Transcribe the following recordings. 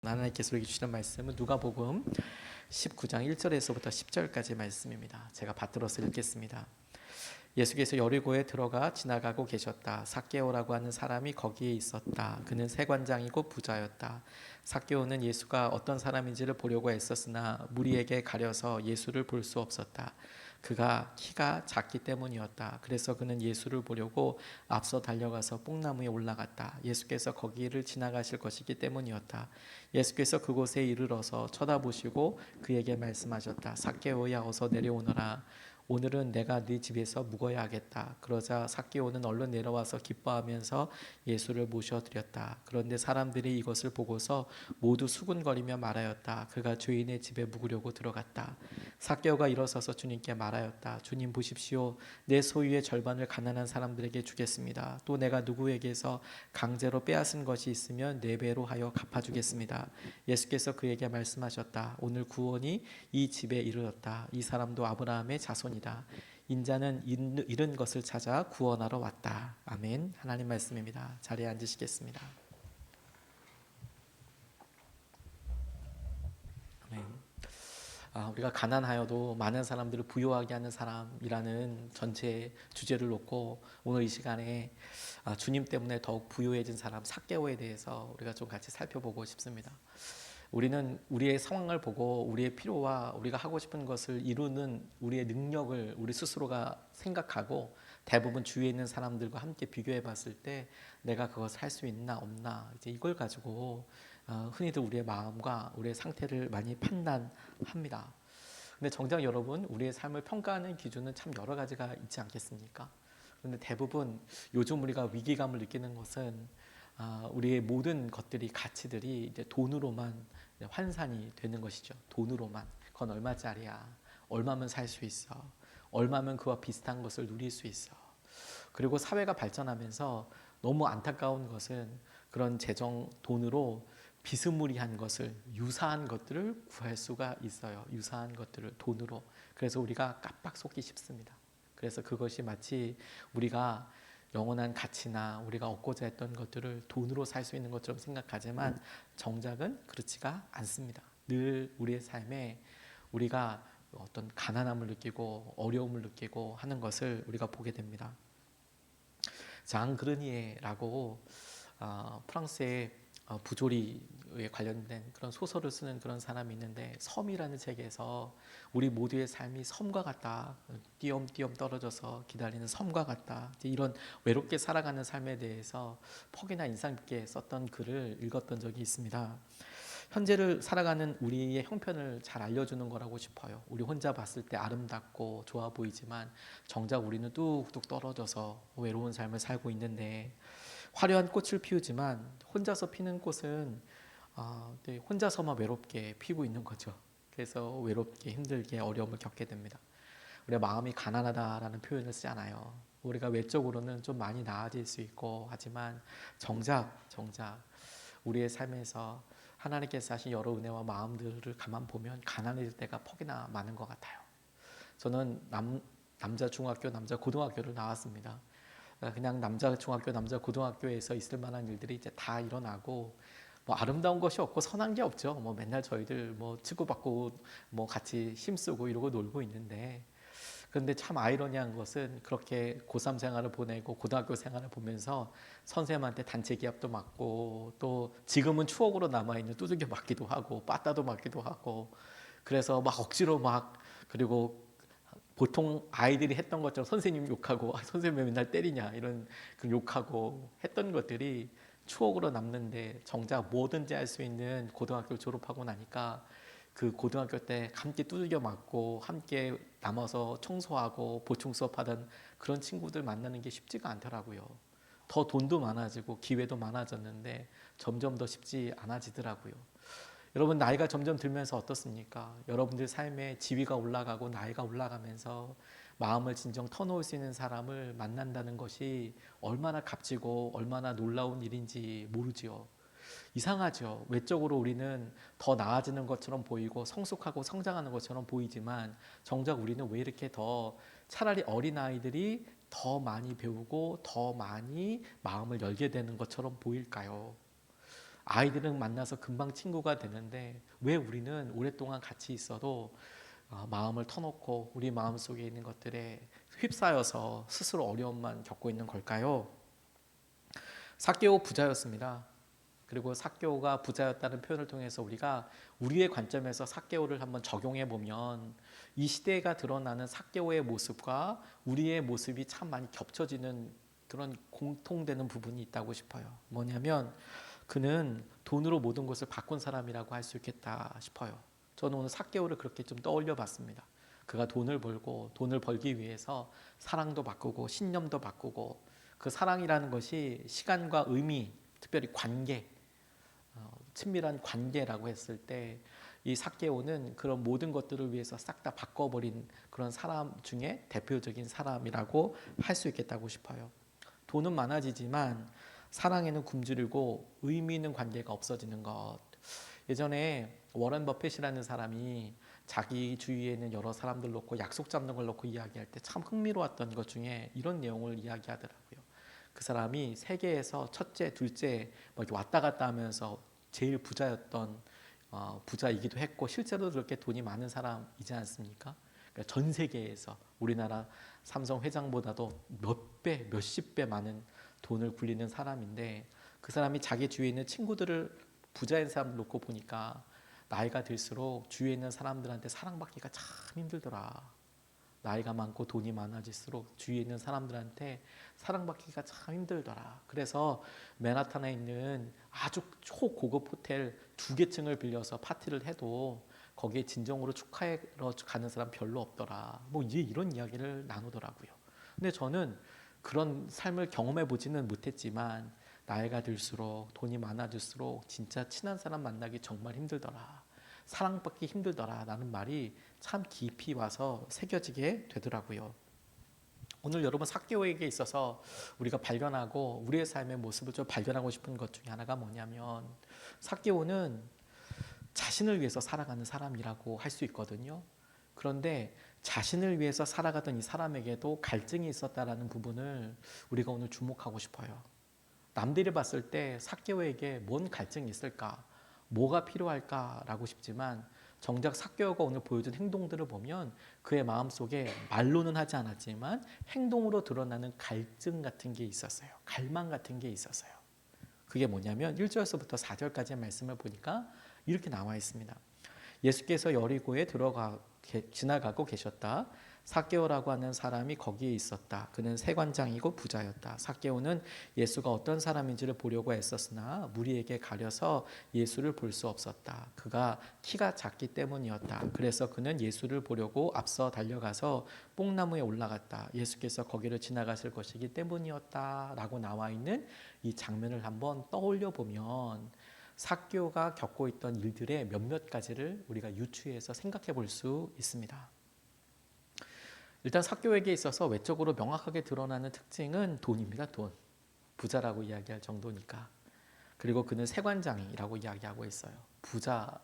하나님께 소리해 주시는 말씀은 누가복음 19장 1절에서부터 10절까지 말씀입니다. 제가 받들어서 읽겠습니다. 예수께서 여리고에 들어가 지나가고 계셨다. 삭개오라고 하는 사람이 거기에 있었다. 그는 세관장이고 부자였다. 삭개오는 예수가 어떤 사람인지를 보려고 애썼으나 무리에게 가려서 예수를 볼 수 없었다. 그가 키가 작기 때문이었다. 그래서 그는 예수를 보려고 앞서 달려가서 뽕나무에 올라갔다. 예수께서 거기를 지나가실 것이기 때문이었다. 예수께서 그곳에 이르러서 쳐다보시고 그에게 말씀하셨다. 삭개오야, 어서 내려오너라. 오늘은 내가 네 집에서 묵어야 하겠다. 그러자 삭개오는 얼른 내려와서 기뻐하면서 예수를 모셔드렸다. 그런데 사람들이 이것을 보고서 모두 수군거리며 말하였다. 그가 죄인의 집에 묵으려고 들어갔다. 삭개오가 일어서서 주님께 말하였다. 주님, 보십시오. 내 소유의 절반을 가난한 사람들에게 주겠습니다. 또 내가 누구에게서 강제로 빼앗은 것이 있으면 4배로 하여 갚아주겠습니다. 예수께서 그에게 말씀하셨다. 오늘 구원이 이 집에 이르렀다. 이 사람도 아브라함의 자손이다. 인자는 잃은 것을 찾아 구원하러 왔다. 아멘. 하나님 말씀입니다. 자리에 앉으시겠습니다. 아멘. 우리가 가난하여도 많은 사람들을 부유하게 하는 사람이라는 전체 주제를 놓고 오늘 이 시간에 주님 때문에 더욱 부유해진 사람 삭개오에 대해서 우리가 좀 같이 살펴보고 싶습니다. 우리는 우리의 상황을 보고 우리의 필요와 우리가 하고 싶은 것을 이루는 우리의 능력을 우리 스스로가 생각하고 대부분 주위에 있는 사람들과 함께 비교해 봤을 때 내가 그것을 할 수 있나 없나 이제 이걸 가지고 흔히들 우리의 마음과 우리의 상태를 많이 판단합니다. 근데 정작 여러분, 우리의 삶을 평가하는 기준은 참 여러 가지가 있지 않겠습니까? 그런데 대부분 요즘 우리가 위기감을 느끼는 것은 우리의 모든 것들이 가치들이 이제 돈으로만 환산이 되는 것이죠. 돈으로만. 그건 얼마짜리야? 얼마면 살 수 있어? 얼마면 그와 비슷한 것을 누릴 수 있어? 그리고 사회가 발전하면서 너무 안타까운 것은 그런 재정 돈으로 비스무리한 것을 유사한 것들을 구할 수가 있어요. 유사한 것들을 돈으로. 그래서 우리가 깜빡 속기 쉽습니다. 그래서 그것이 마치 우리가 영원한 가치나 우리가 얻고자 했던 것들을 돈으로 살 수 있는 것처럼 생각하지만 정작은 그렇지가 않습니다. 늘 우리의 삶에 우리가 어떤 가난함을 느끼고 어려움을 느끼고 하는 것을 우리가 보게 됩니다. 장 그르니에라고 프랑스의 부조리에 관련된 그런 소설을 쓰는 그런 사람이 있는데, 섬이라는 책에서 우리 모두의 삶이 섬과 같다, 띄엄띄엄 떨어져서 기다리는 섬과 같다, 이런 외롭게 살아가는 삶에 대해서 퍽이나 인상 깊게 썼던 글을 읽었던 적이 있습니다. 현재를 살아가는 우리의 형편을 잘 알려주는 거라고 싶어요. 우리 혼자 봤을 때 아름답고 좋아 보이지만 정작 우리는 뚝뚝 떨어져서 외로운 삶을 살고 있는데, 화려한 꽃을 피우지만 혼자서 피는 꽃은 혼자서만 외롭게 피고 있는 거죠. 그래서 외롭게 힘들게 어려움을 겪게 됩니다. 우리가 마음이 가난하다라는 표현을 쓰잖아요. 우리가 외적으로는 좀 많이 나아질 수 있고 하지만 정작 우리의 삶에서 하나님께서 하신 여러 은혜와 마음들을 가만 보면 가난해질 때가 퍽이나 많은 것 같아요. 저는 남자 중학교, 남자 고등학교를 나왔습니다. 그냥 남자 중학교, 남자 고등학교에서 있을 만한 일들이 이제 다 일어나고, 뭐 아름다운 것이 없고 선한 게 없죠. 뭐 맨날 저희들 뭐 치고받고 뭐 같이 힘쓰고 이러고 놀고 있는데, 그런데 참 아이러니한 것은 그렇게 고3 생활을 보내고 고등학교 생활을 보면서 선생님한테 단체 기합도 맞고, 또 지금은 추억으로 남아있는 두들겨 맞기도 하고 빠따도 맞기도 하고, 그래서 막 억지로 그리고 보통 아이들이 했던 것처럼 선생님 욕하고 선생님 왜 맨날 때리냐 이런 그 욕하고 했던 것들이 추억으로 남는데, 정작 뭐든지 할 수 있는 고등학교를 졸업하고 나니까 그 고등학교 때 함께 두들겨 맞고 함께 남아서 청소하고 보충 수업하던 그런 친구들 만나는 게 쉽지가 않더라고요. 더 돈도 많아지고 기회도 많아졌는데 점점 더 쉽지 않아지더라고요. 여러분, 나이가 점점 들면서 어떻습니까? 여러분들 삶에 지위가 올라가고 나이가 올라가면서 마음을 진정 터놓을 수 있는 사람을 만난다는 것이 얼마나 값지고 얼마나 놀라운 일인지 모르지요. 이상하죠. 외적으로 우리는 더 나아지는 것처럼 보이고 성숙하고 성장하는 것처럼 보이지만 정작 우리는 왜 이렇게 더 차라리 어린아이들이 더 많이 배우고 더 많이 마음을 열게 되는 것처럼 보일까요? 아이들은 만나서 금방 친구가 되는데 왜 우리는 오랫동안 같이 있어도 마음을 터놓고 우리 마음속에 있는 것들에 휩싸여서 스스로 어려움만 겪고 있는 걸까요? 삭개오 부자였습니다. 그리고 삭개오가 부자였다는 표현을 통해서 우리가 우리의 관점에서 삭개오를 한번 적용해 보면 이 시대가 드러나는 삭개오의 모습과 우리의 모습이 참 많이 겹쳐지는 그런 공통되는 부분이 있다고 싶어요. 뭐냐면 그는 돈으로 모든 것을 바꾼 사람이라고 할 수 있겠다 싶어요. 저는 오늘 삭개오를 그렇게 좀 떠올려 봤습니다. 그가 돈을 벌고 돈을 벌기 위해서 사랑도 바꾸고 신념도 바꾸고 그 사랑이라는 것이 시간과 의미, 특별히 관계, 친밀한 관계라고 했을 때 이 삭개오는 그런 모든 것들을 위해서 싹 다 바꿔버린 그런 사람 중에 대표적인 사람이라고 할 수 있겠다고 싶어요. 돈은 많아지지만 사랑에는 굶주리고 의미 있는 관계가 없어지는 것. 예전에 워런 버핏이라는 사람이 자기 주위에 있는 여러 사람들 놓고 약속 잡는 걸 놓고 이야기할 때 참 흥미로웠던 것 중에 이런 내용을 이야기하더라고요. 그 사람이 세계에서 첫째, 둘째 뭐 이렇게 왔다 갔다 하면서 제일 부자였던 부자이기도 했고 실제로 그렇게 돈이 많은 사람이지 않습니까? 그러니까 전 세계에서 우리나라 삼성 회장보다도 몇 배, 몇십 배 많은 돈을 굴리는 사람인데 그 사람이 자기 주위에 있는 친구들을 부자인 사람들 놓고 보니까 나이가 들수록 주위에 있는 사람들한테 사랑받기가 참 힘들더라. 나이가 많고 돈이 많아질수록 주위에 있는 사람들한테 사랑받기가 참 힘들더라. 그래서 맨하탄에 있는 아주 초고급 호텔 2개 층을 빌려서 파티를 해도 거기에 진정으로 축하하러 가는 사람 별로 없더라. 뭐 이제 이런 이야기를 나누더라고요. 근데 저는 그런 삶을 경험해 보지는 못했지만 나이가 들수록 돈이 많아질수록 진짜 친한 사람 만나기 정말 힘들더라. 사랑받기 힘들더라 라는 말이 참 깊이 와서 새겨지게 되더라고요. 오늘 여러분 삭개오에게 있어서 우리가 발견하고 우리의 삶의 모습을 좀 발견하고 싶은 것 중에 하나가 뭐냐면 삭개오는 자신을 위해서 살아가는 사람이라고 할 수 있거든요. 그런데 자신을 위해서 살아가던 이 사람에게도 갈증이 있었다라는 부분을 우리가 오늘 주목하고 싶어요. 남들이 봤을 때 삭개오에게 뭔 갈증이 있을까? 뭐가 필요할까라고 싶지만 정작 삭개오가 오늘 보여준 행동들을 보면 그의 마음속에 말로는 하지 않았지만 행동으로 드러나는 갈증 같은 게 있었어요. 갈망 같은 게 있었어요. 그게 뭐냐면 1절에서부터 4절까지의 말씀을 보니까 이렇게 나와 있습니다. 예수께서 여리고에 지나가고 계셨다. 삭개오라고 하는 사람이 거기에 있었다. 그는 세관장이고 부자였다. 삭개오는 예수가 어떤 사람인지를 보려고 애썼으나 무리에게 가려서 예수를 볼 수 없었다. 그가 키가 작기 때문이었다. 그래서 그는 예수를 보려고 앞서 달려가서 뽕나무에 올라갔다. 예수께서 거기를 지나가실 것이기 때문이었다. 라고 나와 있는 이 장면을 한번 떠올려 보면 삭개오가 겪고 있던 일들의 몇몇 가지를 우리가 유추해서 생각해 볼 수 있습니다. 일단 삭개오에게 있어서 외적으로 명확하게 드러나는 특징은 돈입니다. 돈. 부자라고 이야기할 정도니까. 그리고 그는 세관장이라고 이야기하고 있어요. 부자,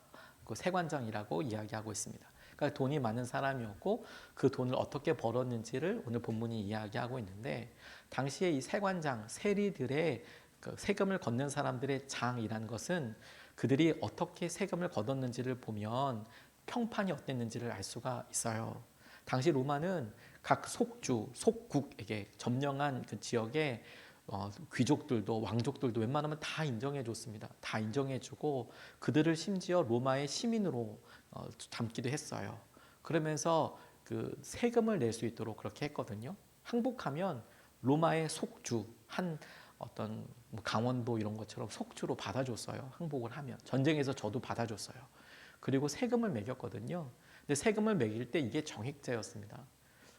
세관장이라고 이야기하고 있습니다. 그러니까 돈이 많은 사람이었고 그 돈을 어떻게 벌었는지를 오늘 본문이 이야기하고 있는데 당시에 이 세관장, 세리들의 세금을 걷는 사람들의 장이라는 것은 그들이 어떻게 세금을 걷었는지를 보면 평판이 어땠는지를 알 수가 있어요. 당시 로마는 각 속주, 속국에게 점령한 그 지역에 귀족들도 왕족들도 웬만하면 다 인정해 줬습니다. 다 인정해 주고 그들을 심지어 로마의 시민으로 담기도 했어요. 그러면서 그 세금을 낼 수 있도록 그렇게 했거든요. 항복하면 로마의 속주, 한 어떤 강원도 이런 것처럼 속주로 받아줬어요. 항복을 하면. 전쟁에서 저도 받아줬어요. 그리고 세금을 매겼거든요. 근데 세금을 매길 때 이게 정액제였습니다.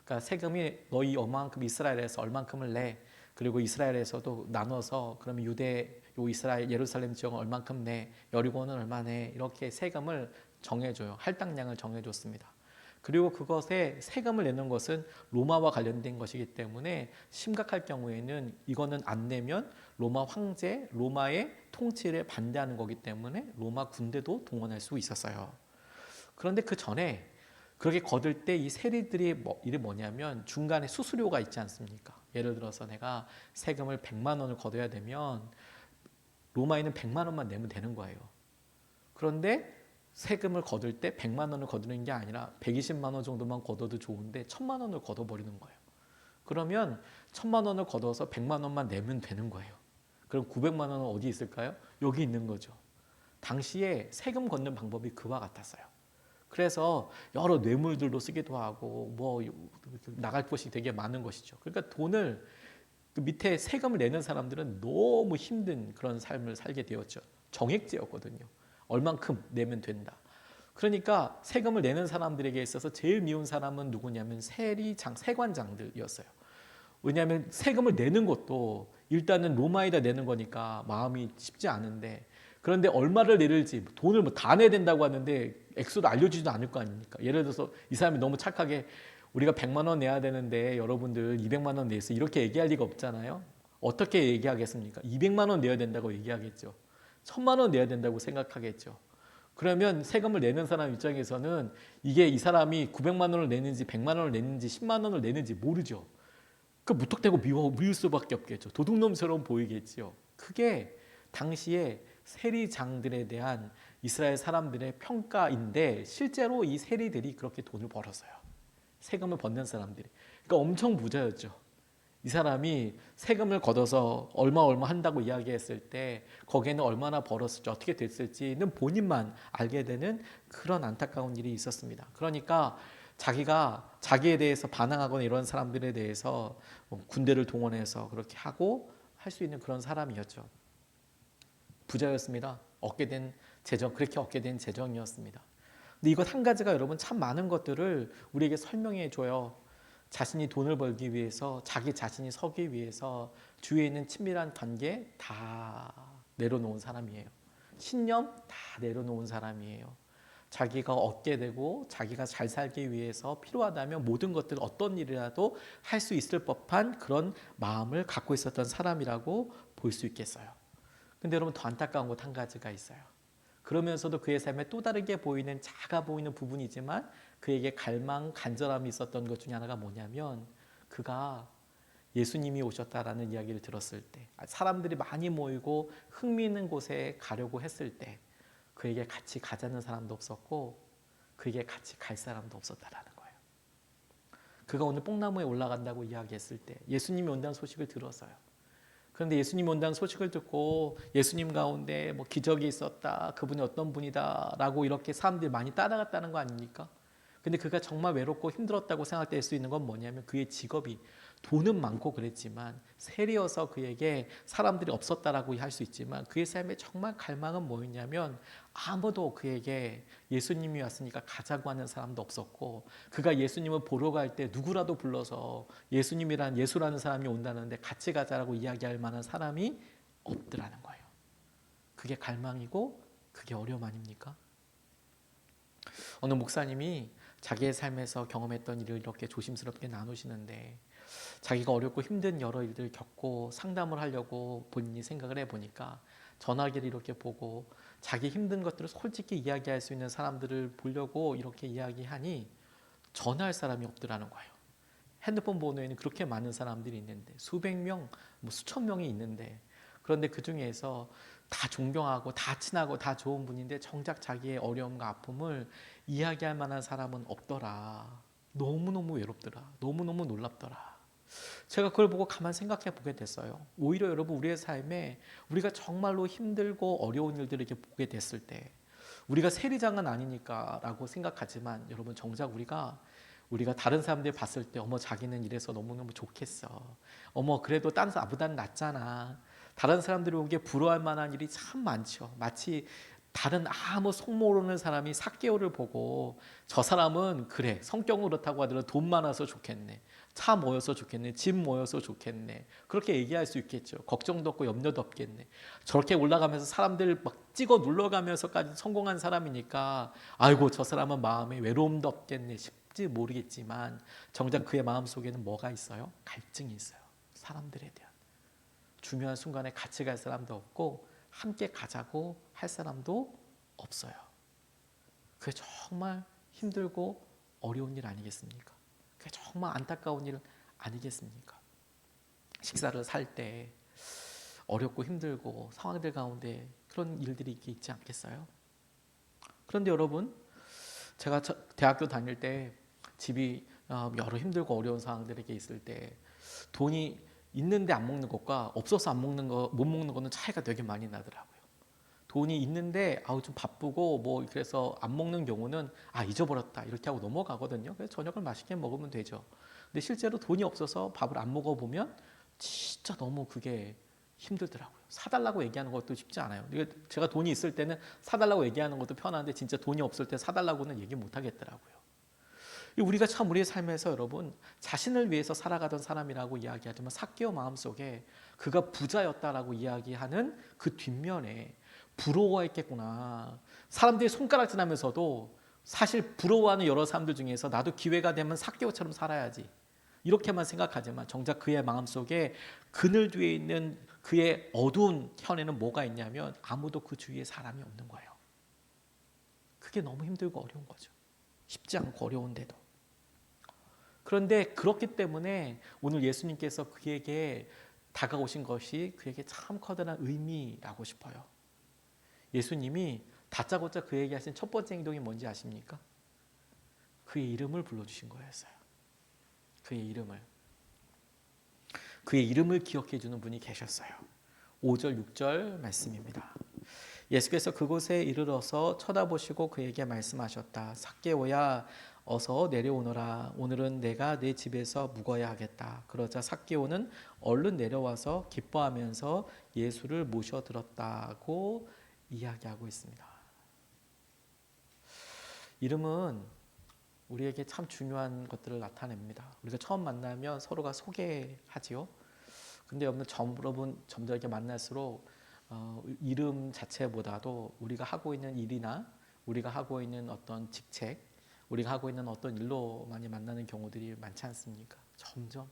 그러니까 세금이 너희 얼만큼 이스라엘에서 얼만큼을 내. 그리고 이스라엘에서도 나눠서 그러면 유대, 요 이스라엘 예루살렘 지역은 얼만큼 내. 여리고는 얼마 내. 이렇게 세금을 정해줘요. 할당량을 정해줬습니다. 그리고 그것에 세금을 내는 것은 로마와 관련된 것이기 때문에 심각할 경우에는 이거는 안 내면 로마 황제, 로마의 통치를 반대하는 거기 때문에 로마 군대도 동원할 수 있었어요. 그런데 그 전에 그렇게 거둘 때 이 세리들이 일이 뭐냐면 중간에 수수료가 있지 않습니까? 예를 들어서 내가 세금을 100만 원을 거둬야 되면 로마에는 100만 원만 내면 되는 거예요. 그런데 세금을 거둘 때 100만 원을 거두는 게 아니라 120만 원 정도만 걷어도 좋은데 1000만 원을 걷어버리는 거예요. 그러면 1000만 원을 걷어서 100만 원만 내면 되는 거예요. 그럼 900만 원은 어디 있을까요? 여기 있는 거죠. 당시에 세금 걷는 방법이 그와 같았어요. 그래서 여러 뇌물들도 쓰기도 하고 뭐 나갈 곳이 되게 많은 것이죠. 그러니까 돈을 그 밑에 세금을 내는 사람들은 너무 힘든 그런 삶을 살게 되었죠. 정액제였거든요. 얼만큼 내면 된다. 그러니까 세금을 내는 사람들에게 있어서 제일 미운 사람은 누구냐면 세관장들이었어요. 왜냐하면 세금을 내는 것도 일단은 로마에다 내는 거니까 마음이 쉽지 않은데, 그런데 얼마를 내릴지 돈을 뭐 다 내야 된다고 하는데 액수도 알려주지도 않을 거 아닙니까? 예를 들어서 이 사람이 너무 착하게 우리가 100만 원 내야 되는데 여러분들 200만 원 내세요 이렇게 얘기할 리가 없잖아요. 어떻게 얘기하겠습니까? 200만 원 내야 된다고 얘기하겠죠. 1000만 원 내야 된다고 생각하겠죠. 그러면 세금을 내는 사람 입장에서는 이게 이 사람이 900만 원을 내는지 100만 원을 내는지 10만 원을 내는지 모르죠. 그 무턱대고 미울 수밖에 없겠죠. 도둑놈처럼 보이겠죠. 그게 당시에 세리장들에 대한 이스라엘 사람들의 평가인데, 실제로 이 세리들이 그렇게 돈을 벌었어요. 세금을 벗는 사람들이. 그러니까 엄청 부자였죠. 이 사람이 세금을 걷어서 얼마 한다고 이야기했을 때 거기에는 얼마나 벌었을지 어떻게 됐을지는 본인만 알게 되는 그런 안타까운 일이 있었습니다. 그러니까 자기가 자기에 대해서 반항하거나 이런 사람들에 대해서 군대를 동원해서 그렇게 하고 할 수 있는 그런 사람이었죠. 부자였습니다. 그렇게 얻게 된 재정이었습니다. 근데 이것 한 가지가 여러분 참 많은 것들을 우리에게 설명해 줘요. 자신이 돈을 벌기 위해서, 자기 자신이 서기 위해서 주위에 있는 친밀한 관계 다 내려놓은 사람이에요. 신념 다 내려놓은 사람이에요. 자기가 얻게 되고 자기가 잘 살기 위해서 필요하다면 모든 것들 어떤 일이라도 할 수 있을 법한 그런 마음을 갖고 있었던 사람이라고 볼 수 있겠어요. 근데 여러분 더 안타까운 것 한 가지가 있어요. 그러면서도 그의 삶에 또 다르게 보이는, 작아 보이는 부분이지만 그에게 간절함이 있었던 것 중에 하나가 뭐냐면, 그가 예수님이 오셨다라는 이야기를 들었을 때, 사람들이 많이 모이고 흥미있는 곳에 가려고 했을 때 그에게 같이 가자는 사람도 없었고 그에게 같이 갈 사람도 없었다라는 거예요. 그가 오늘 뽕나무에 올라간다고 이야기했을 때 예수님이 온다는 소식을 들었어요. 그런데 예수님이 온다는 소식을 듣고 예수님 가운데 뭐 기적이 있었다, 그분이 어떤 분이다 라고 이렇게 사람들이 많이 따라갔다는 거 아닙니까? 근데 그가 정말 외롭고 힘들었다고 생각될 수 있는 건 뭐냐면, 그의 직업이 돈은 많고 그랬지만 세리여서 그에게 사람들이 없었다라고 할 수 있지만 그의 삶에 정말 갈망은 뭐였냐면, 아무도 그에게 예수님이 왔으니까 가자고 하는 사람도 없었고, 그가 예수님을 보러 갈 때 누구라도 불러서 예수라는 사람이 온다는데 같이 가자라고 이야기할 만한 사람이 없더라는 거예요. 그게 갈망이고 그게 어려움 아닙니까? 어느 목사님이 자기의 삶에서 경험했던 일을 이렇게 조심스럽게 나누시는데, 자기가 어렵고 힘든 여러 일들을 겪고 상담을 하려고 본인이 생각을 해보니까 전화기를 이렇게 보고 자기 힘든 것들을 솔직히 이야기할 수 있는 사람들을 보려고 이렇게 이야기하니 전화할 사람이 없더라는 거예요. 핸드폰 번호에는 그렇게 많은 사람들이 있는데, 수백 명, 수천 명이 있는데, 그런데 그 중에서 다 존경하고 다 친하고 다 좋은 분인데 정작 자기의 어려움과 아픔을 이야기할 만한 사람은 없더라. 너무너무 외롭더라. 너무너무 놀랍더라. 제가 그걸 보고 가만 생각해 보게 됐어요. 오히려 여러분, 우리의 삶에 우리가 정말로 힘들고 어려운 일들을 이렇게 보게 됐을 때, 우리가 세리장은 아니니까 라고 생각하지만 여러분, 정작 우리가 다른 사람들이 봤을 때 어머 자기는 이래서 너무너무 좋겠어, 어머 그래도 다른 사람보다는 낫잖아, 다른 사람들이 보기에 부러워할 만한 일이 참 많죠. 마치 다른 아무 속 모르는 사람이 삭개오를 보고 저 사람은 그래 성격은 그렇다고 하더라도 돈 많아서 좋겠네, 차 모여서 좋겠네, 집 모여서 좋겠네, 그렇게 얘기할 수 있겠죠. 걱정도 없고 염려도 없겠네. 저렇게 올라가면서 사람들 막 찍어 눌러가면서까지 성공한 사람이니까 아이고 저 사람은 마음에 외로움도 없겠네 싶지 모르겠지만, 정작 그의 마음속에는 뭐가 있어요? 갈증이 있어요. 사람들에 대한. 중요한 순간에 같이 갈 사람도 없고 함께 가자고 할 사람도 없어요. 그게 정말 힘들고 어려운 일 아니겠습니까? 그게 정말 안타까운 일 아니겠습니까? 식사를 살 때 어렵고 힘들고 상황들 가운데 그런 일들이 있지 않겠어요? 그런데 여러분, 제가 대학교 다닐 때 집이 여러 힘들고 어려운 상황들에게 있을 때 돈이 있는데 안 먹는 것과 없어서 안 먹는 거, 못 먹는 거는 차이가 되게 많이 나더라고요. 돈이 있는데 좀 바쁘고 뭐 그래서 안 먹는 경우는 잊어버렸다 이렇게 하고 넘어가거든요. 그래서 저녁을 맛있게 먹으면 되죠. 근데 실제로 돈이 없어서 밥을 안 먹어보면 진짜 너무 그게 힘들더라고요. 사달라고 얘기하는 것도 쉽지 않아요. 제가 돈이 있을 때는 사달라고 얘기하는 것도 편한데 진짜 돈이 없을 때 사달라고는 얘기 못 하겠더라고요. 우리가 참 우리의 삶에서 여러분 자신을 위해서 살아가던 사람이라고 이야기하지만 삭개오 마음속에 그가 부자였다라고 이야기하는 그 뒷면에 부러워했겠구나. 사람들이 손가락질하면서도 사실 부러워하는 여러 사람들 중에서 나도 기회가 되면 삭개오처럼 살아야지 이렇게만 생각하지만 정작 그의 마음속에 그늘 뒤에 있는 그의 어두운 현에는 뭐가 있냐면 아무도 그 주위에 사람이 없는 거예요. 그게 너무 힘들고 어려운 거죠. 쉽지 않고 어려운데도. 그런데 그렇기 때문에 오늘 예수님께서 그에게 다가오신 것이 그에게 참 커다란 의미라고 싶어요. 예수님이 다짜고짜 그에게 하신 첫 번째 행동이 뭔지 아십니까? 그의 이름을 불러주신 거였어요. 그의 이름을 기억해 주는 분이 계셨어요. 5절 6절 말씀입니다. 예수께서 그곳에 이르러서 쳐다보시고 그에게 말씀하셨다. 삭개오야 어서 내려오너라. 오늘은 내가 내 집에서 묵어야 하겠다. 그러자 삭개오는 얼른 내려와서 기뻐하면서 예수를 모셔 들었다고 이야기하고 있습니다. 이름은 우리에게 참 중요한 것들을 나타냅니다. 우리가 처음 만나면 서로가 소개하지요. 근데 여러분 점점 이렇게 만날수록 이름 자체보다도 우리가 하고 있는 일이나 우리가 하고 있는 어떤 직책, 우리가 하고 있는 어떤 일로 많이 만나는 경우들이 많지 않습니까? 점점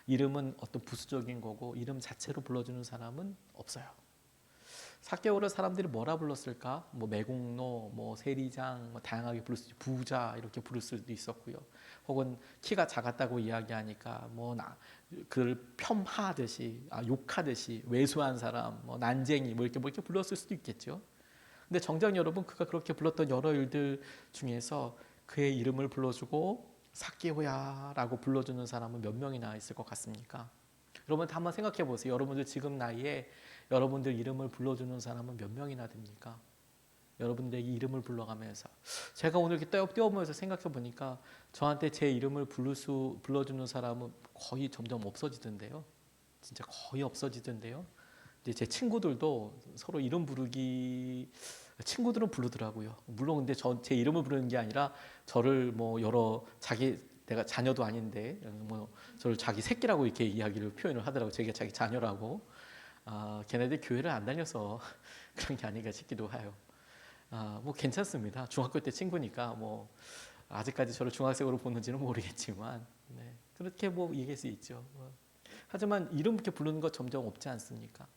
이름은 어떤 부수적인 거고 이름 자체로 불러주는 사람은 없어요. 삭개오를 사람들이 뭐라 불렀을까? 뭐 매국노, 뭐 세리장, 뭐 다양하게 부를 수 있죠. 부자 이렇게 부를 수도 있었고요. 혹은 키가 작았다고 이야기하니까 그를 폄하하듯이, 욕하듯이 왜소한 사람, 뭐 난쟁이 뭐 이렇게 불렀을 수도 있겠죠. 근데 정작 여러분 그가 그렇게 불렀던 여러 일들 중에서 그의 이름을 불러주고 삭개오야라고 불러주는 사람은 몇 명이나 있을 것 같습니까? 여러분 한번 생각해 보세요. 여러분들 지금 나이에 여러분들 이름을 불러주는 사람은 몇 명이나 됩니까? 여러분들의 이름을 불러가면서 제가 오늘 이렇게 떼어보면서 생각해 보니까 저한테 제 이름을 불러주는 사람은 거의 점점 없어지던데요. 진짜 거의 없어지던데요. 이제 제 친구들도 서로 이름 부르기 친구들은 부르더라고요. 물론 근데 제 이름을 부르는 게 아니라 저를 뭐 내가 자녀도 아닌데 뭐 저를 자기 새끼라고 이렇게 이야기를 표현을 하더라고요. 제가 자기 자녀라고. 걔네들 교회를 안 다녀서 그런 게 아닌가 싶기도 해요. 뭐 괜찮습니다. 중학교 때 친구니까 뭐 아직까지 저를 중학생으로 보는지는 모르겠지만 그렇게 뭐 얘기할 수 있죠. 하지만 이름 이렇게 부르는 거 점점 없지 않습니까?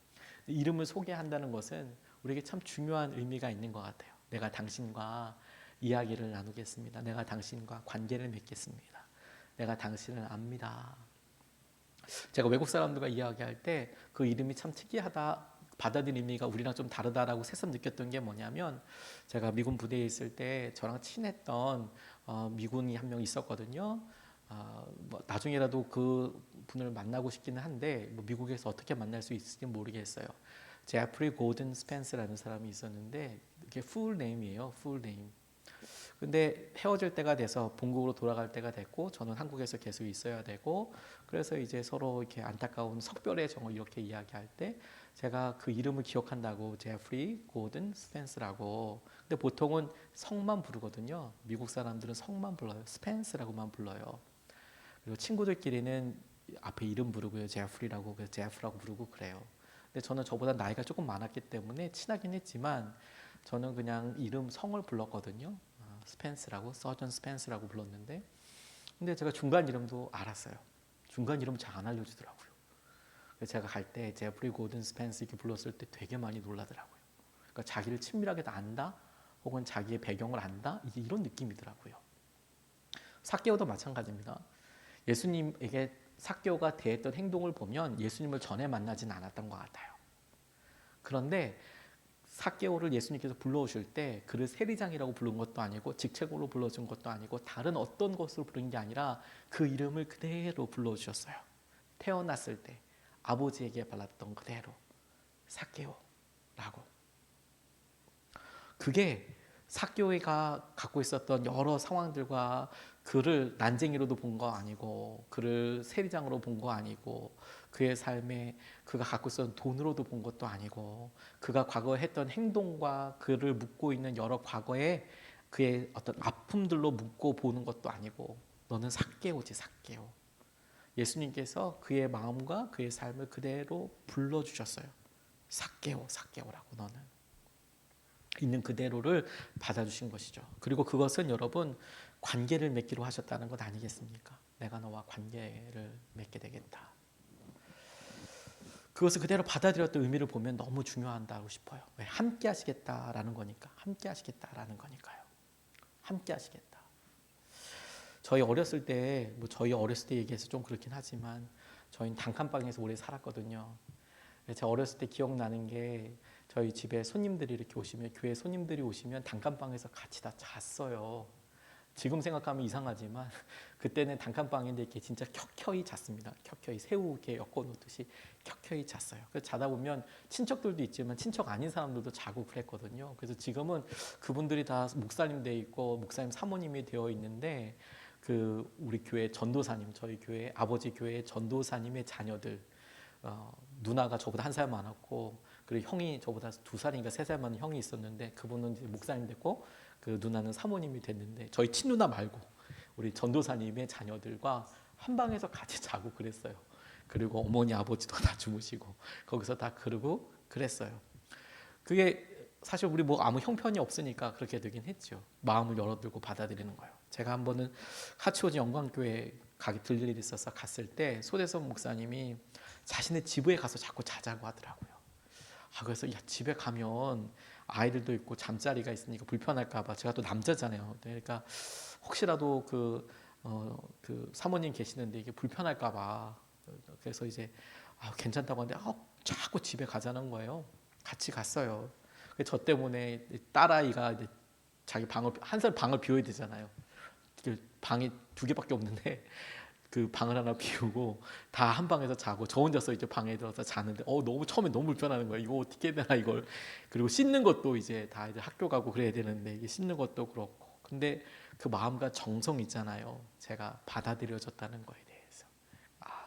이름을 소개한다는 것은 우리에게 참 중요한 의미가 있는 것 같아요. 내가 당신과 이야기를 나누겠습니다. 내가 당신과 관계를 맺겠습니다. 내가 당신을 압니다. 제가 외국 사람들과 이야기할 때 그 이름이 참 특이하다, 받아들이는 의미가 우리랑 좀 다르다라고 새삼 느꼈던 게 뭐냐면 제가 미군 부대에 있을 때 저랑 친했던 미군이 한 명 있었거든요. 뭐 나중에라도 그 분을 만나고 싶기는 한데 뭐 미국에서 어떻게 만날 수 있을지 모르겠어요. 제프리 고든 스펜스라는 사람이 있었는데 이게 풀 네임이에요. 풀 네임. 근데 헤어질 때가 돼서 본국으로 돌아갈 때가 됐고 저는 한국에서 계속 있어야 되고 그래서 이제 서로 이렇게 안타까운 석별의 정을 이렇게 이야기할 때 제가 그 이름을 기억한다고 제프리 고든 스펜스라고. 근데 보통은 성만 부르거든요. 미국 사람들은 성만 불러요. 스펜스라고만 불러요. 그리고 친구들끼리는 앞에 이름 부르고요. 제프리라고 그래서 제프라고 부르고 그래요. 근데 저는 저보다 나이가 조금 많았기 때문에 친하긴 했지만 저는 그냥 성을 불렀거든요. 스펜스라고, 서전 스펜스라고 불렀는데 근데 제가 중간 이름도 알았어요. 중간 이름 잘 안 알려주더라고요. 그래서 제가 갈 때 제프리 고든 스펜스 이렇게 불렀을 때 되게 많이 놀라더라고요. 그러니까 자기를 친밀하게 안다 혹은 자기의 배경을 안다 이런 느낌이더라고요. 삭개오도 마찬가지입니다. 예수님에게 삭개오가 대했던 행동을 보면 예수님을 전에 만나진 않았던 것 같아요. 그런데 삭개오를 예수님께서 불러오실 때 그를 세리장이라고 부른 것도 아니고 직책으로 불러준 것도 아니고 다른 어떤 것으로 부른 게 아니라 그 이름을 그대로 불러주셨어요. 태어났을 때 아버지에게 받았던 그대로 삭개오라고. 그게 삭개오가 갖고 있었던 여러 상황들과 그를 난쟁이로도 본 거 아니고 그를 세리장으로 본 거 아니고 그의 삶에 그가 갖고 있었던 돈으로도 본 것도 아니고 그가 과거에 했던 행동과 그를 묶고 있는 여러 과거의 그의 어떤 아픔들로 묶고 보는 것도 아니고 너는 삭개오지 삭개오. 예수님께서 그의 마음과 그의 삶을 그대로 불러주셨어요. 삭개오 삭개오라고 너는. 있는 그대로를 받아주신 것이죠. 그리고 그것은 여러분 관계를 맺기로 하셨다는 것 아니겠습니까? 내가 너와 관계를 맺게 되겠다. 그것을 그대로 받아들였던 의미를 보면 너무 중요하다고 싶어요. 왜? 함께 하시겠다라는 거니까. 함께 하시겠다라는 거니까요. 함께 하시겠다. 저희 어렸을 때, 저희 어렸을 때 얘기해서 좀 그렇긴 하지만 저희는 단칸방에서 오래 살았거든요. 제가 어렸을 때 기억나는 게 저희 집에 손님들이 이렇게 오시면 교회 손님들이 오시면 단칸방에서 같이 다 잤어요. 지금 생각하면 이상하지만 그때는 단칸방인데 이렇게 진짜 켜켜이 잤습니다. 켜켜이 새우 이렇게 엮어놓듯이 켜켜이 잤어요. 그래서 자다 보면 친척들도 있지만 친척 아닌 사람들도 자고 그랬거든요. 그래서 지금은 그분들이 다 목사님 돼 있고 목사님 사모님이 되어 있는데 그 우리 교회 전도사님 저희 교회 아버지 교회 전도사님의 자녀들 누나가 저보다 한 살 많았고 그리고 형이 저보다 2살인가 3살 많은 형이 있었는데 그분은 이제 목사님 됐고 그 누나는 사모님이 됐는데 저희 친누나 말고 우리 전도사님의 자녀들과 한 방에서 같이 자고 그랬어요. 그리고 어머니 아버지도 다 주무시고 거기서 다 그러고 그랬어요. 그게 사실 우리 뭐 아무 형편이 없으니까 그렇게 되긴 했죠. 마음을 열어두고 받아들이는 거예요. 제가 한 번은 하치오지 영광교회 가게 들릴 일이 있어서 갔을 때 소대선 목사님이 자신의 집에 가서 자꾸 자자고 하더라고요. 그래서 야 집에 가면 아이들도 있고 잠자리가 있으니까 불편할까 봐 제가 또 남자잖아요. 그러니까 혹시라도 그 사모님 계시는데 이게 불편할까 봐 그래서 이제 괜찮다고 하는데 자꾸 집에 가자는 거예요. 같이 갔어요. 저 때문에 딸아이가 이제 자기 방을 한 살 방을 비워야 되잖아요. 방이 2개밖에 없는데 그 방을 하나 비우고 다 한 방에서 자고 저 혼자서 이제 방에 들어서 자는데 너무 처음에 너무 불편하는 거예요. 이거 어떻게 해야 되나 이걸. 그리고 씻는 것도 이제 다 이제 학교 가고 그래야 되는데 이게 씻는 것도 그렇고. 근데 그 마음과 정성 있잖아요. 제가 받아들여졌다는 거에 대해서.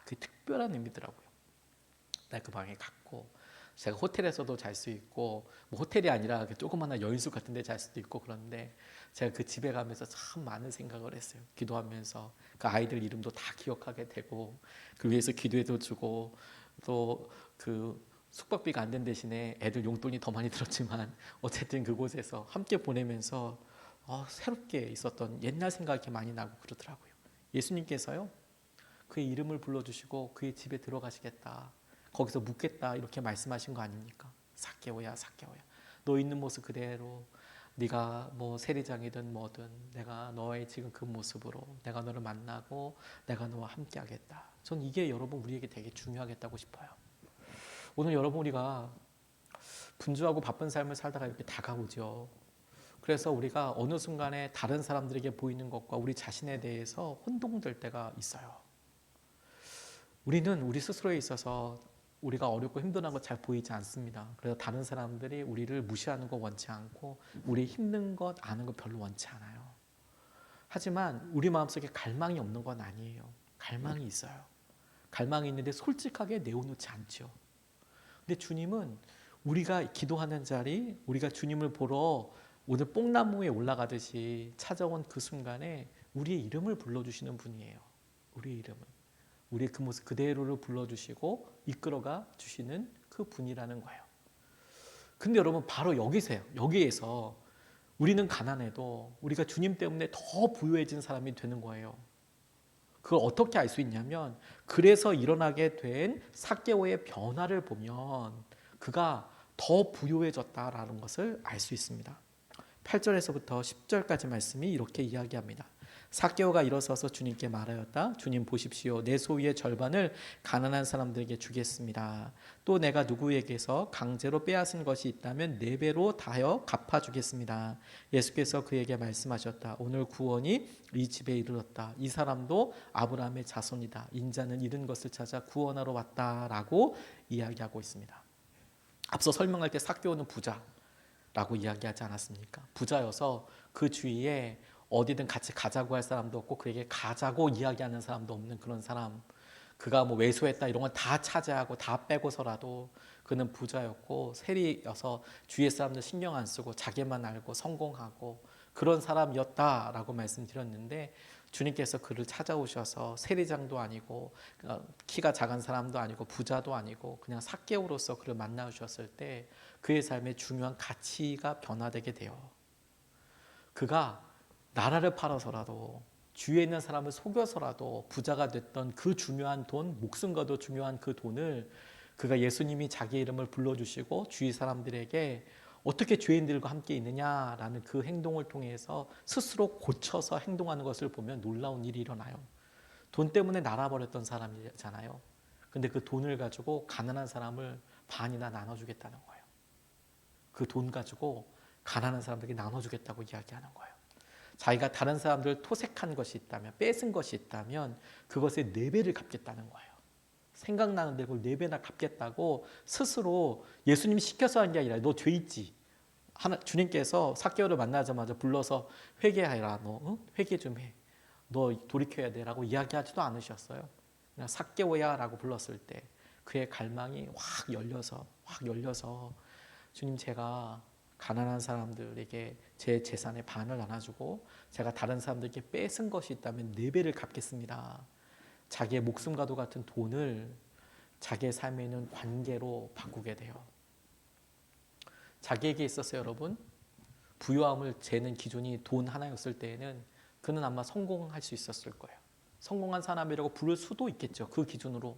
그게 특별한 의미더라고요. 나 그 방에 갔고 제가 호텔에서도 잘 수 있고 뭐 호텔이 아니라 조그마한 여인숙 같은 데 잘 수도 있고 그런데 제가 그 집에 가면서 참 많은 생각을 했어요. 기도하면서 그 아이들 이름도 다 기억하게 되고 그 위해서 기도해도 주고 또 그 숙박비가 안 된 대신에 애들 용돈이 더 많이 들었지만 어쨌든 그곳에서 함께 보내면서 새롭게 있었던 옛날 생각이 많이 나고 그러더라고요. 예수님께서요 그의 이름을 불러주시고 그의 집에 들어가시겠다. 거기서 묵겠다 이렇게 말씀하신 거 아닙니까? 삭개오야 삭개오야 너 있는 모습 그대로 네가 뭐 세리장이든 뭐든 내가 너의 지금 그 모습으로 내가 너를 만나고 내가 너와 함께 하겠다. 전 이게 여러분 우리에게 되게 중요하겠다고 싶어요. 오늘 여러분 우리가 분주하고 바쁜 삶을 살다가 이렇게 다가오죠. 그래서 우리가 어느 순간에 다른 사람들에게 보이는 것과 우리 자신에 대해서 혼동될 때가 있어요. 우리는 우리 스스로에 있어서 우리가 어렵고 힘든 것 잘 보이지 않습니다. 그래서 다른 사람들이 우리를 무시하는 거 원치 않고 우리 힘든 것 아는 거 별로 원치 않아요. 하지만 우리 마음속에 갈망이 없는 건 아니에요. 갈망이 있어요. 갈망이 있는데 솔직하게 내어놓지 않죠. 근데 주님은 우리가 기도하는 자리, 우리가 주님을 보러 오늘 뽕나무에 올라가듯이 찾아온 그 순간에 우리의 이름을 불러주시는 분이에요. 우리의 이름을. 우리의 그 모습 그대로를 불러주시고 이끌어가 주시는 그 분이라는 거예요. 근데 여러분 바로 여기에서 우리는 가난해도 우리가 주님 때문에 더 부유해진 사람이 되는 거예요. 그걸 어떻게 알 수 있냐면 그래서 일어나게 된 삭개오의 변화를 보면 그가 더 부유해졌다라는 것을 알 수 있습니다. 8절에서부터 10절까지 말씀이 이렇게 이야기합니다. 삭개오가 일어서서 주님께 말하였다. 주님 보십시오. 내 소유의 절반을 가난한 사람들에게 주겠습니다. 또 내가 누구에게서 강제로 빼앗은 것이 있다면 4배로 다하여 갚아주겠습니다. 예수께서 그에게 말씀하셨다. 오늘 구원이 이 집에 이르렀다. 이 사람도 아브라함의 자손이다. 인자는 잃은 것을 찾아 구원하러 왔다라고 이야기하고 있습니다. 앞서 설명할 때 삭개오는 부자라고 이야기하지 않았습니까? 부자여서 그 주위에 어디든 같이 가자고 할 사람도 없고 그에게 가자고 이야기하는 사람도 없는 그런 사람. 그가 뭐 외소했다 이런 건 다 차지하고 다 빼고서라도 그는 부자였고 세리여서 주위의 사람들 신경 안 쓰고 자기만 알고 성공하고 그런 사람이었다라고 말씀드렸는데, 주님께서 그를 찾아오셔서 세리장도 아니고 키가 작은 사람도 아니고 부자도 아니고 그냥 삭개오로서 그를 만나주셨을 때 그의 삶의 중요한 가치가 변화되게 돼요. 그가 나라를 팔아서라도 주위에 있는 사람을 속여서라도 부자가 됐던 그 중요한 돈, 목숨과도 중요한 그 돈을 그가 예수님이 자기 이름을 불러주시고 주위 사람들에게 어떻게 죄인들과 함께 있느냐라는 그 행동을 통해서 스스로 고쳐서 행동하는 것을 보면 놀라운 일이 일어나요. 돈 때문에 날아버렸던 사람이잖아요. 근데 그 돈을 가지고 가난한 사람을 반이나 나눠주겠다는 거예요. 그 돈 가지고 가난한 사람들에게 나눠주겠다고 이야기하는 거예요. 자기가 다른 사람들을 토색한 것이 있다면, 뺏은 것이 있다면 그것의 4배를 갚겠다는 거예요. 생각나는 대로 4배나 갚겠다고 스스로 예수님이 시켜서 한 게 아니라 너 죄 있지? 주님께서 삭개오를 만나자마자 불러서 회개하라. 너 회개 좀 해. 너 돌이켜야 돼 라고 이야기하지도 않으셨어요. 그냥 삭개오야 라고 불렀을 때 그의 갈망이 확 열려서 주님, 제가 가난한 사람들에게 제 재산의 반을 나눠주고 제가 다른 사람들에게 뺏은 것이 있다면 4배를 갚겠습니다. 자기의 목숨과도 같은 돈을 자기의 삶에 있는 관계로 바꾸게 돼요. 자기에게 있어서 여러분, 부유함을 재는 기준이 돈 하나였을 때에는 그는 아마 성공할 수 있었을 거예요. 성공한 사람이라고 부를 수도 있겠죠. 그 기준으로.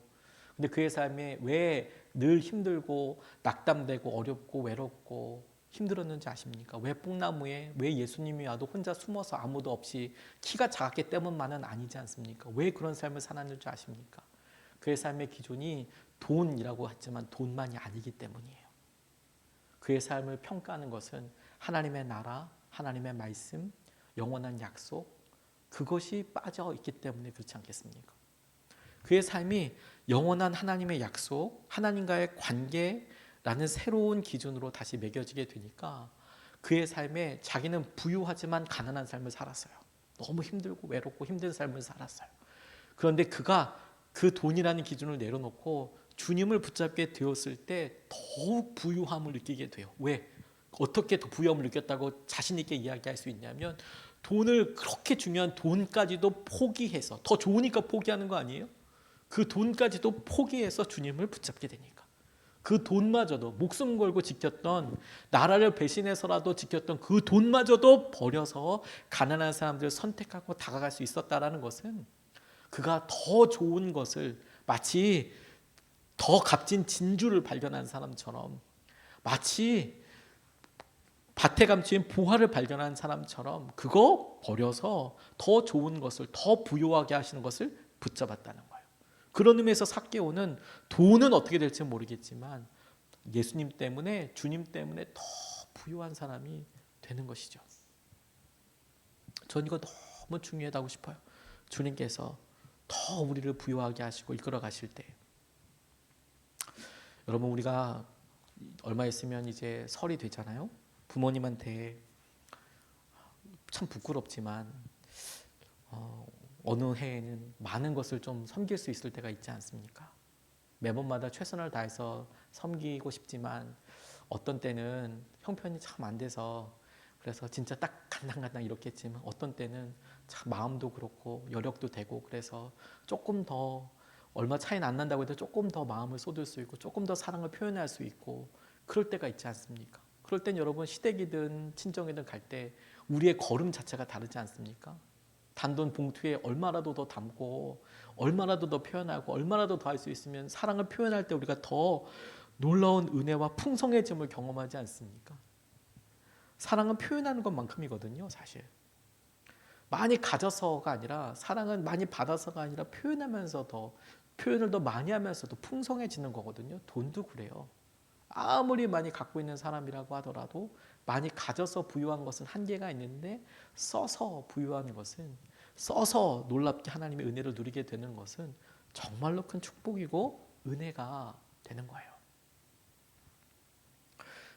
근데 그의 삶에 왜 늘 힘들고 낙담되고 어렵고 외롭고 힘들었는지 아십니까? 왜 뽕나무에 왜 예수님이 와도 혼자 숨어서 아무도 없이 키가 작았기 때문만은 아니지 않습니까? 왜 그런 삶을 살았는지 아십니까? 그의 삶의 기준이 돈이라고 했지만 돈만이 아니기 때문이에요. 그의 삶을 평가하는 것은 하나님의 나라, 하나님의 말씀, 영원한 약속, 그것이 빠져 있기 때문에 그렇지 않겠습니까? 그의 삶이 영원한 하나님의 약속, 하나님과의 관계라는 새로운 기준으로 다시 매겨지게 되니까 그의 삶에 자기는 부유하지만 가난한 삶을 살았어요. 너무 힘들고 외롭고 힘든 삶을 살았어요. 그런데 그가 그 돈이라는 기준을 내려놓고 주님을 붙잡게 되었을 때 더욱 부유함을 느끼게 돼요. 왜? 어떻게 더 부유함을 느꼈다고 자신 있게 이야기할 수 있냐면, 돈을 그렇게 중요한 돈까지도 포기해서, 더 좋으니까 포기하는 거 아니에요? 그 돈까지도 포기해서 주님을 붙잡게 되니까. 그 돈마저도, 목숨 걸고 지켰던, 나라를 배신해서라도 지켰던 그 돈마저도 버려서 가난한 사람들을 선택하고 다가갈 수 있었다라는 것은 그가 더 좋은 것을, 마치 더 값진 진주를 발견한 사람처럼, 마치 밭에 감추인 보화를 발견한 사람처럼 그거 버려서 더 좋은 것을, 더 부유하게 하시는 것을 붙잡았다는 거예요. 그런 의미에서 삭개오는 돈은 어떻게 될지 모르겠지만 예수님 때문에, 주님 때문에 더 부유한 사람이 되는 것이죠. 전 이거 너무 중요하다고 싶어요. 주님께서 더 우리를 부유하게 하시고 이끌어 가실 때. 여러분, 우리가 얼마 있으면 이제 설이 되잖아요. 부모님한테 참 부끄럽지만 어느 해에는 많은 것을 좀 섬길 수 있을 때가 있지 않습니까? 매번마다 최선을 다해서 섬기고 싶지만 어떤 때는 형편이 참 안 돼서, 그래서 진짜 딱 간당간당 이렇게 했지만 어떤 때는 참 마음도 그렇고 여력도 되고, 그래서 조금 더, 얼마 차이는 안 난다고 해도 조금 더 마음을 쏟을 수 있고 조금 더 사랑을 표현할 수 있고 그럴 때가 있지 않습니까? 그럴 땐 여러분, 시댁이든 친정이든 갈 때 우리의 걸음 자체가 다르지 않습니까? 단돈 봉투에 얼마라도 더 담고 얼마라도 더 표현하고 얼마라도 더 할 수 있으면 사랑을 표현할 때 우리가 더 놀라운 은혜와 풍성해짐을 경험하지 않습니까? 사랑은 표현하는 것만큼이거든요, 사실. 많이 가져서가 아니라 사랑은 많이 받아서가 아니라 표현하면서 더 표현을 더 많이 하면서도 풍성해지는 거거든요. 돈도 그래요. 아무리 많이 갖고 있는 사람이라고 하더라도 많이 가져서 부유한 것은 한계가 있는데 써서 부유한 것은 써서 놀랍게 하나님의 은혜를 누리게 되는 것은 정말로 큰 축복이고 은혜가 되는 거예요.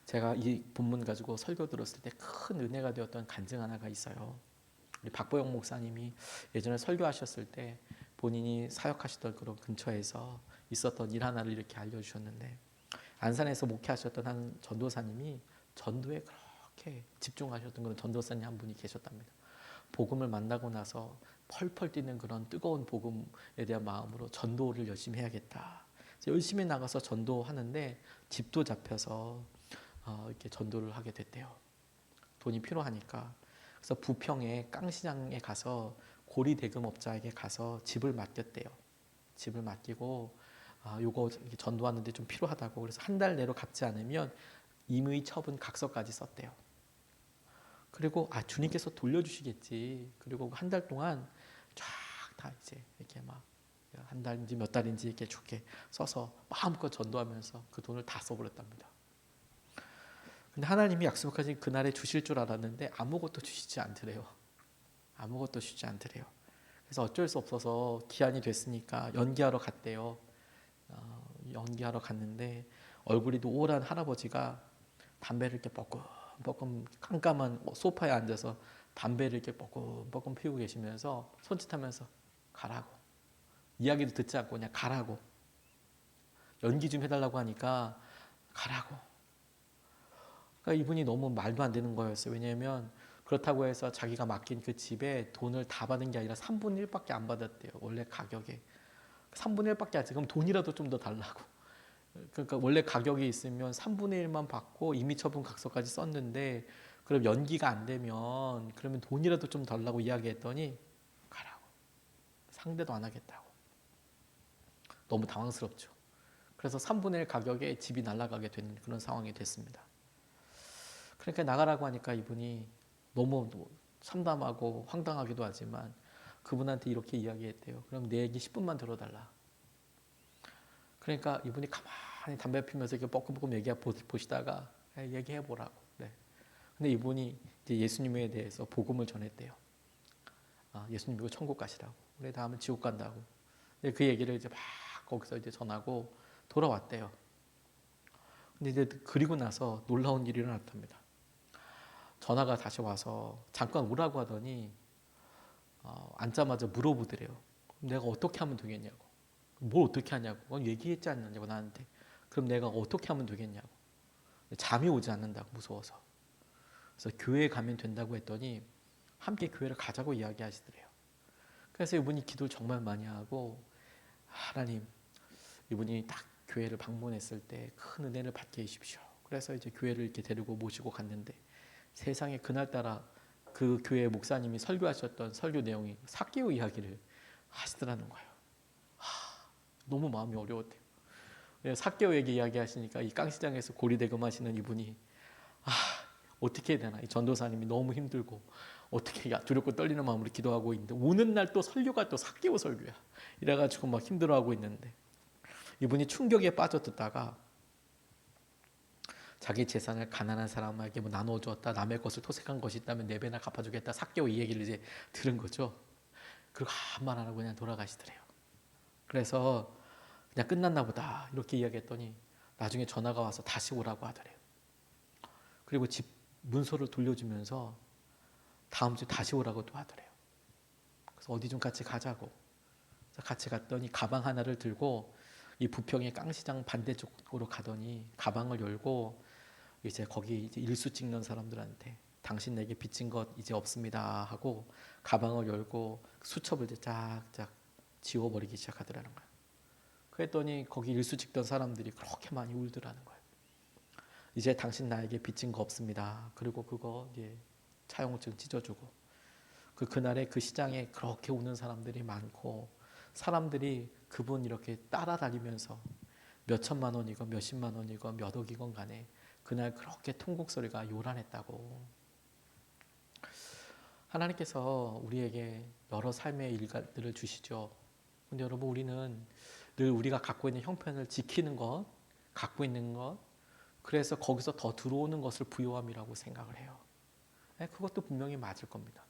제가 이 본문 가지고 설교 들었을 때 큰 은혜가 되었던 간증 하나가 있어요. 우리 박보영 목사님이 예전에 설교하셨을 때 본인이 사역하시던 그런 근처에서 있었던 일 하나를 이렇게 알려주셨는데 안산에서 목회하셨던 한 전도사님이 전도에 그렇게 집중하셨던 그런 전도사님 한 분이 계셨답니다. 복음을 만나고 나서 펄펄 뛰는 그런 뜨거운 복음에 대한 마음으로 전도를 열심히 해야겠다. 열심히 나가서 전도하는데 집도 잡혀서 이렇게 전도를 하게 됐대요. 돈이 필요하니까. 그래서 부평의 깡시장에 가서 고리 대금업자에게 가서 집을 맡겼대요. 집을 맡기고 요거 전도하는데 좀 필요하다고 그래서 한 달 내로 갚지 않으면 임의 처분 각서까지 썼대요. 그리고 주님께서 돌려주시겠지. 그리고 한 달 동안 쫙 다 이제 이렇게 막 한 달인지 몇 달인지 이렇게 좋게 써서 마음껏 전도하면서 그 돈을 다 써버렸답니다. 근데 하나님이 약속하신 그날에 주실 줄 알았는데 아무것도 주시지 않더래요. 아무것도 주지 않더래요. 그래서 어쩔 수 없어서 기한이 됐으니까 연기하러 갔대요. 연기하러 갔는데 얼굴이 노란 할아버지가 담배를 이렇게 뻐끔뻐끔 깜깜한 소파에 앉아서 담배를 이렇게 뻐끔뻐끔 피우고 계시면서 손짓하면서 가라고 이야기도 듣지 않고 그냥 가라고 연기 좀 해달라고 하니까 가라고. 그러니까 이분이 너무 말도 안 되는 거였어요. 왜냐하면 그렇다고 해서 자기가 맡긴 그 집에 돈을 다 받은 게 아니라 3분의 1밖에 안 받았대요. 원래 가격에 3분의 1밖에 안 돼. 그럼 돈이라도 좀 더 달라고. 그러니까 원래 가격이 있으면 3분의 1만 받고 임의처분 각서까지 썼는데 그럼 연기가 안 되면 그러면 돈이라도 좀 달라고 이야기했더니 가라고. 상대도 안 하겠다고. 너무 당황스럽죠. 그래서 3분의 1 가격에 집이 날아가게 되는 그런 상황이 됐습니다. 그러니까 나가라고 하니까 이분이 너무 참담하고 황당하기도 하지만 그분한테 이렇게 이야기했대요. 그럼 내 얘기 10분만 들어달라. 그러니까 이분이 가만히 담배 피면서 이렇게 뻐끔뻐끔 보시다가 얘기해 보라고. 네. 근데 이분이 이제 예수님에 대해서 복음을 전했대요. 예수님 이거 천국 가시라고. 그래 다음은 지옥 간다고. 그 얘기를 이제 막 거기서 이제 전하고 돌아왔대요. 근데 이제 그리고 나서 놀라운 일이 일어났답니다. 전화가 다시 와서 잠깐 오라고 하더니 앉자마자 물어보더래요. 그럼 내가 어떻게 하면 되겠냐고. 뭘 어떻게 하냐고. 그건 얘기했지 않느냐고 나한테. 그럼 내가 어떻게 하면 되겠냐고. 잠이 오지 않는다고 무서워서. 그래서 교회에 가면 된다고 했더니 함께 교회를 가자고 이야기하시더래요. 그래서 이분이 기도를 정말 많이 하고 하나님 이분이 딱 교회를 방문했을 때 큰 은혜를 받게 해주십시오. 그래서 이제 교회를 이렇게 데리고 모시고 갔는데 세상에 그날따라 그 교회 목사님이 설교하셨던 설교 내용이 삭개오 이야기를 하시더라는 거예요. 너무 마음이 어려웠대요. 삭개오 얘기 이야기하시니까 이 깡시장에서 고리대금 하시는 이분이 어떻게 해야 되나 이 전도사님이 너무 힘들고 어떻게 두렵고 떨리는 마음으로 기도하고 있는데 오는 날 또 설교가 또 삭개오 설교야. 이래가지고 막 힘들어하고 있는데 이분이 충격에 빠져듣다가 자기 재산을 가난한 사람에게 뭐 나눠주었다. 남의 것을 토색한 것이 있다면 4배나 갚아주겠다. 삭개오 이 얘기를 이제 들은 거죠. 그리고 아무 말 안 하고 그냥 돌아가시더래요. 그래서 그냥 끝났나 보다 이렇게 이야기했더니 나중에 전화가 와서 다시 오라고 하더래요. 그리고 집 문서를 돌려주면서 다음 주에 다시 오라고 또 하더래요. 그래서 어디 좀 같이 가자고. 그래서 같이 갔더니 가방 하나를 들고 이 부평의 깡시장 반대쪽으로 가더니 가방을 열고 이제 거기 이제 일수 찍는 사람들한테 당신 내게 빚진 것 이제 없습니다 하고 가방을 열고 수첩을 이제 쫙쫙 지워버리기 시작하더라는 거예요. 그랬더니 거기 일수 찍던 사람들이 그렇게 많이 울더라는 거예요. 이제 당신 나에게 빚진 거 없습니다. 그리고 그거 이제 차용증 찢어주고 그날에 그 시장에 그렇게 우는 사람들이 많고 사람들이 그분 이렇게 따라다니면서 몇 천만 원이건 몇십만 원이건 몇 억이건 간에 그날 그렇게 통곡 소리가 요란했다고. 하나님께서 우리에게 여러 삶의 일들을 주시죠. 근데 여러분, 우리는 늘 우리가 갖고 있는 형편을 지키는 것, 갖고 있는 것, 그래서 거기서 더 들어오는 것을 부요함이라고 생각을 해요. 그것도 분명히 맞을 겁니다.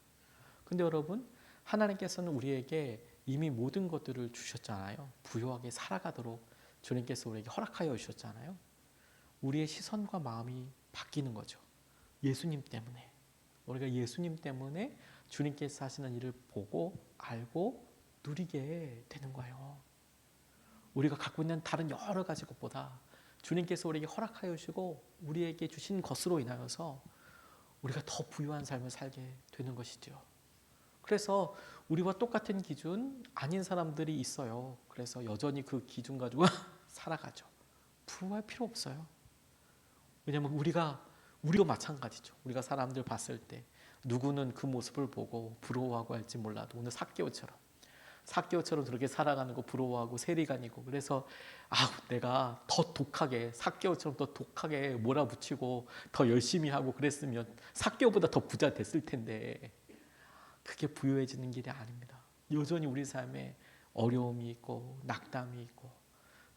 근데 여러분, 하나님께서는 우리에게 이미 모든 것들을 주셨잖아요. 부요하게 살아가도록 주님께서 우리에게 허락하여 주셨잖아요. 우리의 시선과 마음이 바뀌는 거죠. 예수님 때문에. 우리가 예수님 때문에 주님께서 하시는 일을 보고 알고 누리게 되는 거예요. 우리가 갖고 있는 다른 여러 가지 것보다 주님께서 우리에게 허락하여 주시고 우리에게 주신 것으로 인하여서 우리가 더 부유한 삶을 살게 되는 것이죠. 그래서 우리와 똑같은 기준 아닌 사람들이 있어요. 그래서 여전히 그 기준 가지고 살아가죠. 부러워할 필요 없어요. 왜냐하면 우리도 마찬가지죠. 우리가 사람들 봤을 때 누구는 그 모습을 보고 부러워하고 할지 몰라도 오늘 삭개오처럼 그렇게 살아가는 거 부러워하고 세리간이고, 그래서 내가 더 독하게 삭개오처럼 더 독하게 몰아붙이고 더 열심히 하고 그랬으면 삭개오보다 더 부자 됐을 텐데, 그게 부유해지는 길이 아닙니다. 여전히 우리 삶에 어려움이 있고 낙담이 있고,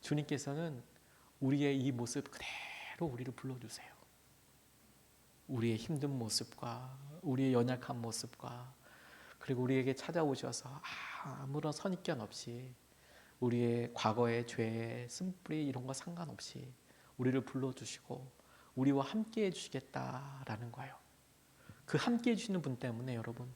주님께서는 우리의 이 모습 그대로 우리를 불러주세요. 우리의 힘든 모습과 우리의 연약한 모습과, 그리고 우리에게 찾아오셔서 아무런 선입견 없이 우리의 과거의 죄, 쓴뿌리 이런 거 상관없이 우리를 불러주시고 우리와 함께 해주시겠다라는 거예요. 그 함께 해주시는 분 때문에 여러분,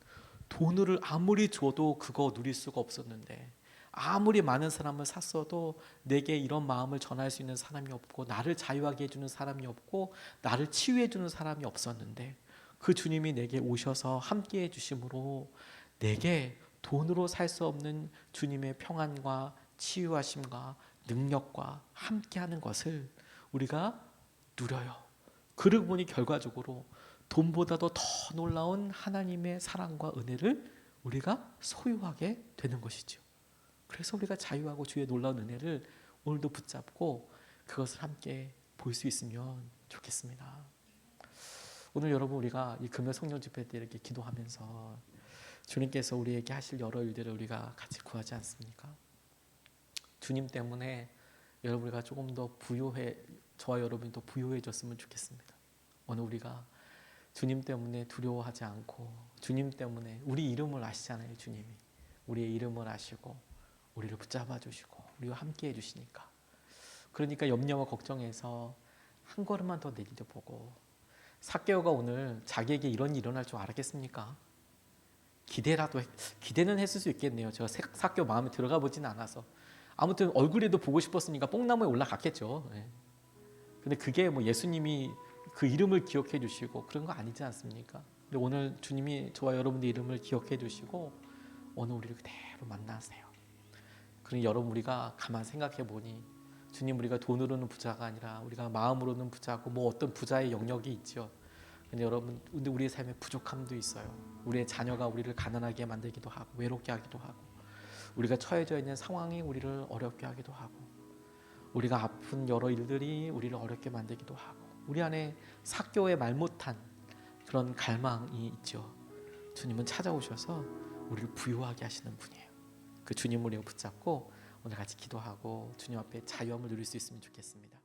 돈을 아무리 줘도 그거 누릴 수가 없었는데, 아무리 많은 사람을 샀어도 내게 이런 마음을 전할 수 있는 사람이 없고, 나를 자유하게 해주는 사람이 없고, 나를 치유해주는 사람이 없었는데, 그 주님이 내게 오셔서 함께 해주심으로 내게 돈으로 살 수 없는 주님의 평안과 치유하심과 능력과 함께하는 것을 우리가 누려요. 그러고 보니 결과적으로 돈보다도 더 놀라운 하나님의 사랑과 은혜를 우리가 소유하게 되는 것이죠. 그래서 우리가 자유하고 주의 놀라운 은혜를 오늘도 붙잡고 그것을 함께 볼 수 있으면 좋겠습니다. 오늘 여러분, 우리가 이 금요 성령 집회 때 이렇게 기도하면서 주님께서 우리에게 하실 여러 일들을 우리가 같이 구하지 않습니까? 주님 때문에 여러분, 우리가 조금 더 저와 여러분이 더 부유해졌으면 좋겠습니다. 오늘 우리가 주님 때문에 두려워하지 않고, 주님 때문에 우리 이름을 아시잖아요. 주님이 우리의 이름을 아시고 우리를 붙잡아 주시고 우리와 함께 해주시니까, 그러니까 염려와 걱정해서 한 걸음만 더 내디뎌 보고, 삭개오가 오늘 자기에게 이런 일이 일어날 줄 알았겠습니까? 기대는 했을 수 있겠네요. 제가 삭개오 마음에 들어가 보지는 않아서. 아무튼 얼굴에도 보고 싶었으니까 뽕나무에 올라갔겠죠. 근데 그게 뭐 예수님이 그 이름을 기억해 주시고 그런 거 아니지 않습니까? 근데 오늘 주님이 저와 여러분의 이름을 기억해 주시고 오늘 우리를 그대로 만나세요. 그러니 여러분, 우리가 가만 생각해 보니 주님, 우리가 돈으로는 부자가 아니라 우리가 마음으로는 부자고, 뭐 어떤 부자의 영역이 있죠. 근데 여러분, 근데 우리의 삶에 부족함도 있어요. 우리의 자녀가 우리를 가난하게 만들기도 하고 외롭게 하기도 하고, 우리가 처해져 있는 상황이 우리를 어렵게 하기도 하고, 우리가 아픈 여러 일들이 우리를 어렵게 만들기도 하고, 우리 안에 삭개오의 말 못한 그런 갈망이 있죠. 주님은 찾아오셔서 우리를 부유하게 하시는 분이에요. 그 주님을 우리가 붙잡고 오늘 같이 기도하고 주님 앞에 자유함을 누릴 수 있으면 좋겠습니다.